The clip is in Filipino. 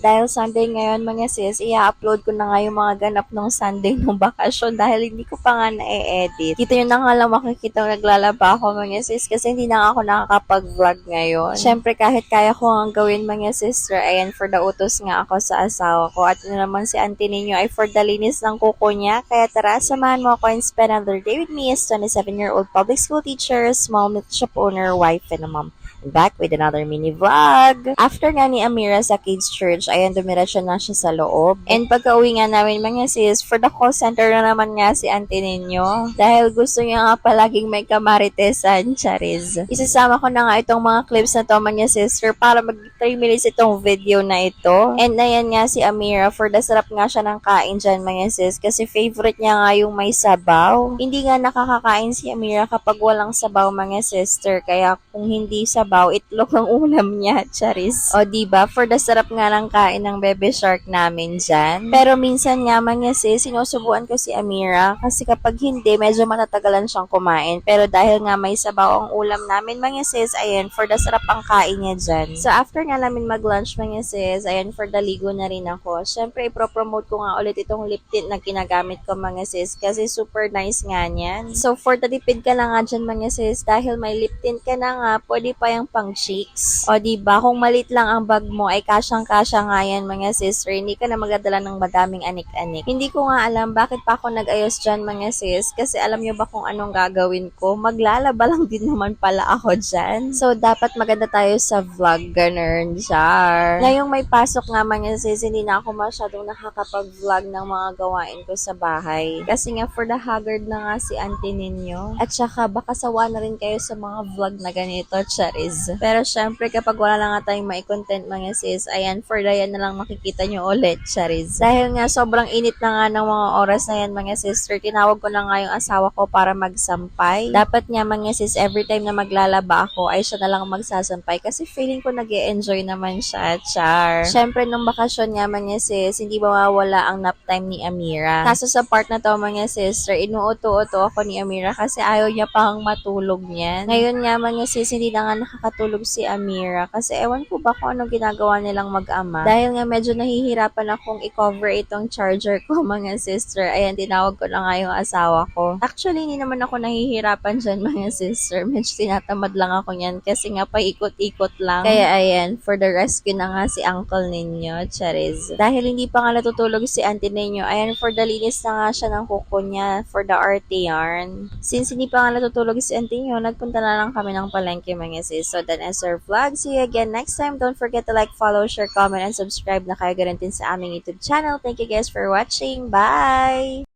Dahil Sunday ngayon mga sis, i-upload ko na nga yung mga ganap ng Sunday ng bakasyon dahil hindi ko pa nga na-edit. Dito yun na nga lang makikita naglalaba ako mga sis kasi hindi na nga ako nakakapag-vlog ngayon. Syempre kahit kaya ko nga gawin mga sister, ayan for the utos nga ako sa asawa ko. At yun naman si auntie ninyo ay for the linis ng kuko niya. Kaya tara, samahan mo ako and spend another day with me as 27-year-old public school teacher, small meat shop owner, wife, and a mom. Back with another mini vlog. After nga ni Amira sa Kids Church, ayan, dumiretso na siya sa loob. And pagka-uwi nga namin mga sis, for the call center na naman nga si auntie ninyo. Dahil gusto niya nga palaging may kamaritesan, charis. Isasama ko na nga itong mga clips na to mga sister para mag 3 minutes itong video na ito. And ayan nga si Amira, for the sarap nga siya ng kain dyan mga sis, kasi favorite niya nga yung may sabaw. Hindi nga nakakakain si Amira kapag walang sabaw mga sister, kaya kung hindi sabaw, itlog ang ulam niya, charis. O diba, for the sarap nga ng kain ng Bebe Shark namin dyan. Pero minsan nga mga sis, sinusubuan ko si Amira kasi kapag hindi, medyo matatagalan siyang kumain. Pero dahil nga may sabaw ang ulam namin mga sis, ayan, for the sarap ang kain niya dyan. So after nga namin mag-lunch mga sis, ayan, for the ligo na rin ako. Siyempre, ipropromote ko nga ulit itong lip tint na ginagamit ko mga sis kasi super nice nga niyan. So for the tipid ka na nga dyan mga sis, dahil may lip tint ka na nga, pwede pa yung pang cheeks. O diba, kung malit lang ang bag mo ay kasyang-kasya nga yan mga sister, hindi ka na magdadala ng madaming anik-anik. Hindi ko nga alam bakit pa ako nag-ayos dyan mga sis, kasi alam nyo ba kung anong gagawin ko? Maglalaba lang din naman pala ako dyan. So dapat maganda tayo sa vlog, ganun, char. Ngayong may pasok nga mga sis, hindi na ako masyadong nakakapag-vlog ng mga gawain ko sa bahay. Kasi nga for the haggard na nga si auntie ninyo. At saka baka sawa na rin kayo sa mga vlog na ganito, charis. Pero syempre kapag wala lang nga tayong mai-content mga sis, ayan, for the yan na lang makikita nyo ulit, charis. Dahil nga sobrang init na nga ng mga oras na yan mga sister, tinawag ko na nga yung asawa ko para magsampay. Dapat nga mga sis, every time na maglalaba ako, ay siya na lang magsasampay kasi feeling ko nag-e-enjoy naman siya, char. Syempre nung bakasyon nga mga sis, hindi mawawala ang nap time ni Amira. Kaso sa part na to mga sister, inuuto-uto ako ni Amira kasi ayaw niya pang matulog niyan. Ngayon nga mga sis, hindi na nga nakakatulog si Amira kasi ewan ko ba kung anong ginagawa nilang mag-ama. Dahil nga medyo nahihirapan akong i-cover itong charger ko mga sister. Ayan, tinawag ko na nga yung asawa ko. Actually, hindi naman ako nahihirapan dyan mga sister. Medyo tinatamad lang ako yan kasi nga paikot-ikot lang. Kaya ayan, for the rescue na nga si uncle ninyo, charis. Dahil hindi pa nga natutulog si auntie ninyo, ayan, for the linis na nga siya ng kuko niya for the arte yarn. Since hindi pa nga natutulog si auntie ninyo, nagpunta na lang kami ng palengke mga sis. So that is our vlog. See you again next time. Don't forget to like, follow, share, comment, and subscribe na kayo ganun din sa aming YouTube channel. Thank you guys for watching. Bye!